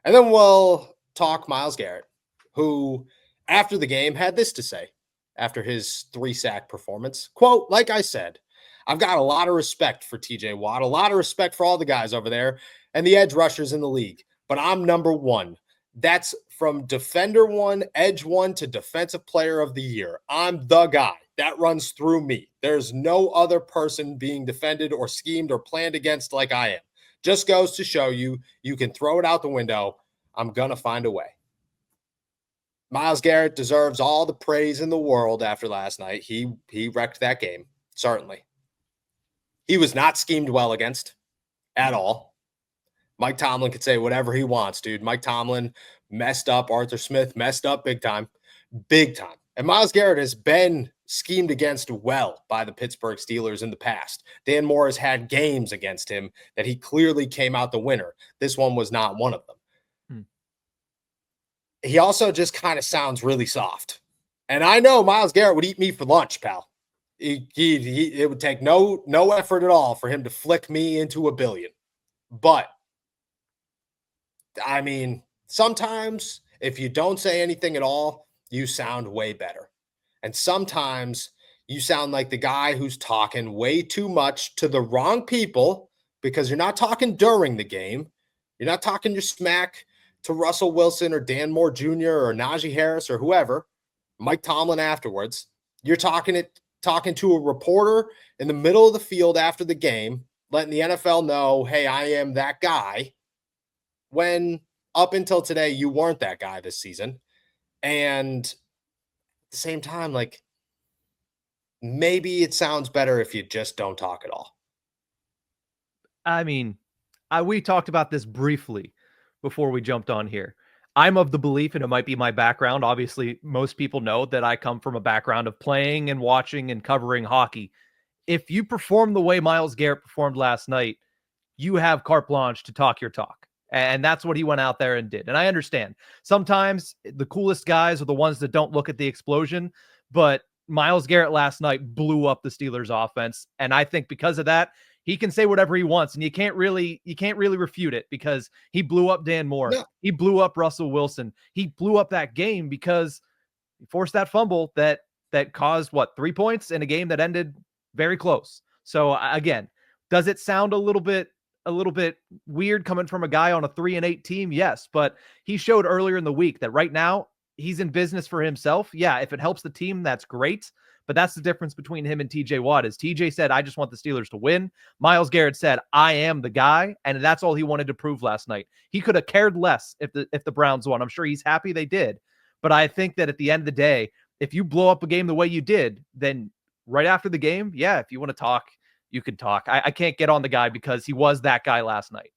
And then we'll talk Myles Garrett, who after the game had this to say after his 3-sack performance. Quote, like I said, I've got a lot of respect for TJ Watt, a lot of respect for all the guys over there and the edge rushers in the league, but I'm number one. That's from defender one, edge one to defensive player of the year. I'm the guy. That runs through me. There's no other person being defended or schemed or planned against like I am. Just goes to show you, you can throw it out the window. I'm going to find a way. Myles Garrett deserves all the praise in the world after last night. He wrecked that game, certainly. He was not schemed well against at all. Mike Tomlin could say whatever he wants, dude. Mike Tomlin messed up. Arthur Smith messed up big time. Big time. And Myles Garrett has been schemed against well by the Pittsburgh Steelers in the past. Dan Moore has had games against him that he clearly came out the winner. This one was not one of them. He also just kind of sounds really soft. And I know Myles Garrett would eat me for lunch, pal. It would take no effort at all for him to flick me into a billion. But, I mean, sometimes if you don't say anything at all, you sound way better. And sometimes you sound like the guy who's talking way too much to the wrong people because you're not talking during the game. You're not talking your smack to Russell Wilson or Dan Moore Jr. or Najee Harris or whoever, Mike Tomlin afterwards. You're talking to a reporter in the middle of the field after the game, letting the NFL know, hey, I am that guy, when up until today, you weren't that guy this season. And at the same time, like, maybe it sounds better if you just don't talk at all. I mean, we talked about this briefly before we jumped on here. I'm of the belief, and it might be my background. Obviously, most people know that I come from a background of playing and watching and covering hockey. If you perform the way Myles Garrett performed last night, you have carte blanche to talk your talk. And that's what he went out there and did. And I understand sometimes the coolest guys are the ones that don't look at the explosion, but Myles Garrett last night blew up the Steelers offense. And I think because of that, he can say whatever he wants, and you can't really refute it because he blew up Dan Moore. No. He blew up Russell Wilson. He blew up that game because he forced that fumble that caused 3 points in a game that ended very close. So again, does it sound a little bit weird coming from a guy on a 3-8 team? Yes, but he showed earlier in the week that right now he's in business for himself. Yeah, if it helps the team, that's great. But that's the difference between him and TJ Watt. Is TJ said, I just want the Steelers to win. Myles Garrett said, I am the guy. And that's all he wanted to prove last night. He could have cared less if the Browns won. I'm sure he's happy they did. But I think that at the end of the day, if you blow up a game the way you did, then right after the game, yeah, if you want to talk, you can talk. I can't get on the guy because he was that guy last night.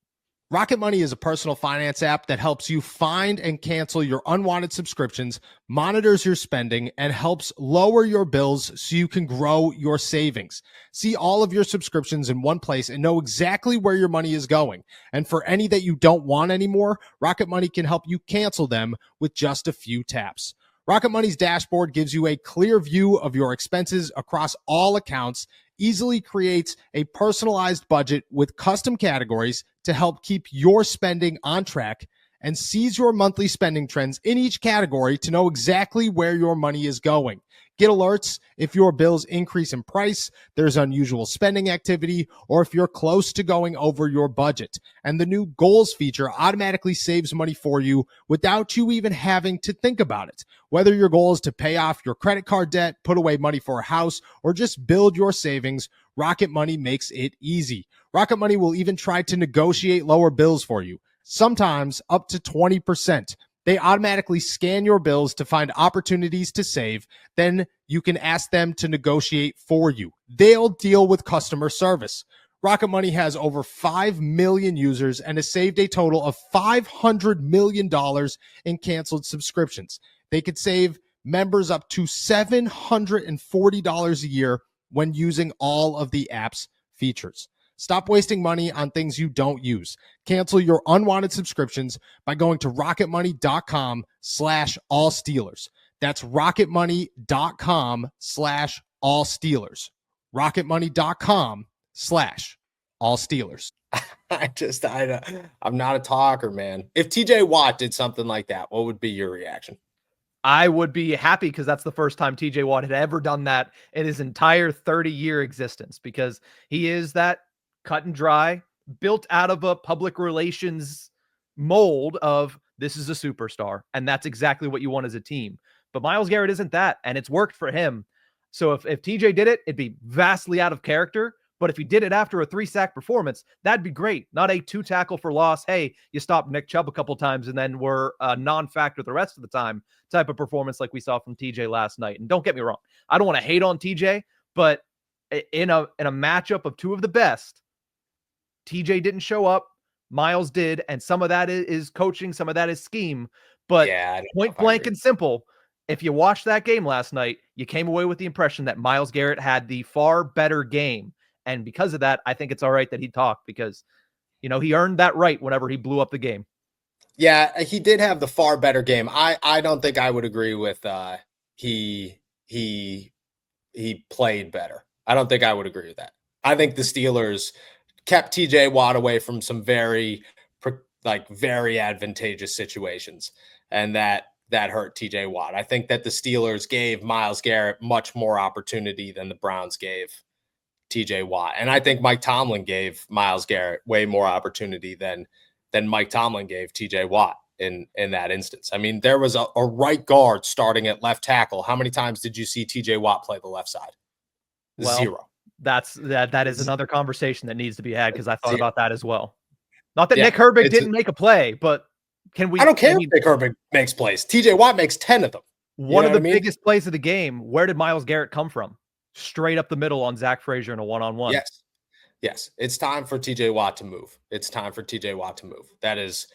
Rocket Money is a personal finance app that helps you find and cancel your unwanted subscriptions, monitors your spending, and helps lower your bills so you can grow your savings. See all of your subscriptions in one place and know exactly where your money is going. And for any that you don't want anymore, Rocket Money can help you cancel them with just a few taps. Rocket Money's dashboard gives you a clear view of your expenses across all accounts, easily creates a personalized budget with custom categories to help keep your spending on track, and sees your monthly spending trends in each category to know exactly where your money is going. Get alerts if your bills increase in price, there's unusual spending activity, or if you're close to going over your budget. And the new goals feature automatically saves money for you without you even having to think about it. Whether your goal is to pay off your credit card debt, put away money for a house, or just build your savings, Rocket Money makes it easy. Rocket Money will even try to negotiate lower bills for you, sometimes up to 20%. They automatically scan your bills to find opportunities to save. Then you can ask them to negotiate for you. They'll deal with customer service. Rocket Money has over 5 million users and has saved a total of $500 million in canceled subscriptions. They could save members up to $740 a year when using all of the app's features. Stop wasting money on things you don't use. Cancel your unwanted subscriptions by going to rocketmoney.com/allsteelers. That's rocketmoney.com/allsteelers. rocketmoney.com/allsteelers. I'm not a talker, man. If TJ Watt did something like that, what would be your reaction? I would be happy because that's the first time TJ Watt had ever done that in his entire 30-year existence, because he is that cut and dry, built out of a public relations mold of this is a superstar. And that's exactly what you want as a team. But Myles Garrett isn't that, and it's worked for him. So if TJ did it, it'd be vastly out of character. But if he did it after a 3-sack performance, that'd be great. Not a 2-tackle for loss. Hey, you stopped Nick Chubb a couple times and then were a non-factor the rest of the time type of performance like we saw from TJ last night. And don't get me wrong, I don't want to hate on TJ, but in a matchup of two of the best, TJ didn't show up, Myles did, and some of that is coaching, some of that is scheme. But Yeah, point blank and simple, if you watched that game last night, you came away with the impression that Myles Garrett had the far better game. And because of that, I think it's all right that he talked, because, he earned that right whenever he blew up the game. Yeah, he did have the far better game. I don't think I would agree with he played better. I don't think I would agree with that. I think the Steelers kept TJ Watt away from some very advantageous situations, and that hurt TJ Watt. I think that the Steelers gave Myles Garrett much more opportunity than the Browns gave TJ Watt. And I think Mike Tomlin gave Myles Garrett way more opportunity than Mike Tomlin gave TJ Watt in that instance. I mean, there was a right guard starting at left tackle. How many times did you see TJ Watt play the left side? Well, 0. That is another conversation that needs to be had, because I thought 0. about that as well. Not that Nick Herbig didn't make a play, but can we? I don't care if Nick Herbig makes plays. TJ Watt makes 10 of them. One of the biggest plays of the game, where did Myles Garrett come from? Straight up the middle on Zach Frazier in a one-on-one. Yes. It's time for TJ Watt to move. That is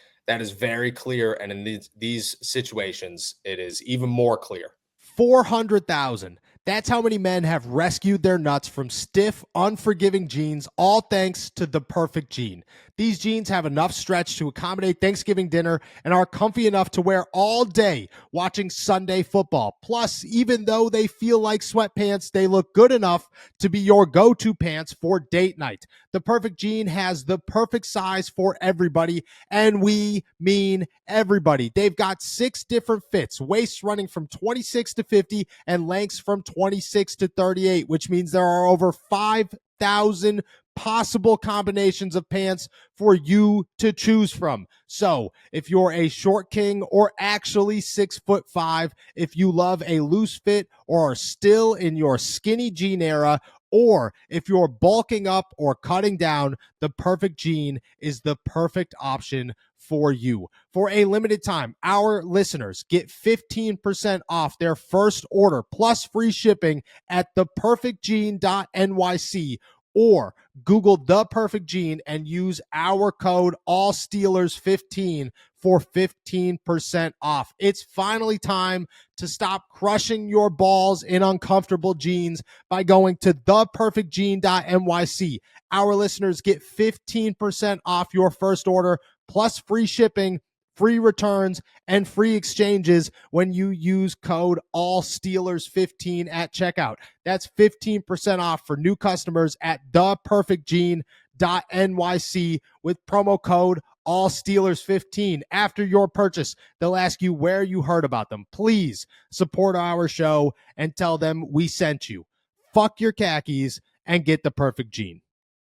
very clear. And in these situations, it is even more clear. 400,000. That's how many men have rescued their nuts from stiff, unforgiving jeans, all thanks to the Perfect Jean. These jeans have enough stretch to accommodate Thanksgiving dinner and are comfy enough to wear all day watching Sunday football. Plus, even though they feel like sweatpants, they look good enough to be your go-to pants for date night. The Perfect Jean has the perfect size for everybody, and we mean everybody. They've got 6 different fits, waists running from 26 to 50 and lengths from 26 to 38, which means there are over 5,000 possible combinations of pants for you to choose from. So if you're a short king or actually 6'5", if you love a loose fit or are still in your skinny jean era, or if you're bulking up or cutting down, the Perfect Jean is the perfect option for you. For a limited time, our listeners get 15% off their first order plus free shipping at theperfectjean.nyc, or Google The Perfect Jean and use our code ALLSteelers15 for 15% off. It's finally time to stop crushing your balls in uncomfortable jeans by going to theperfectjean.nyc. Our listeners get 15% off your first order plus free shipping, free returns, and free exchanges when you use code ALLSteelers15 at checkout. That's 15% off for new customers at theperfectjean.nyc with promo code ALLSteelers15. After your purchase, they'll ask you where you heard about them. Please support our show and tell them we sent you. Fuck your khakis and get the Perfect Jean.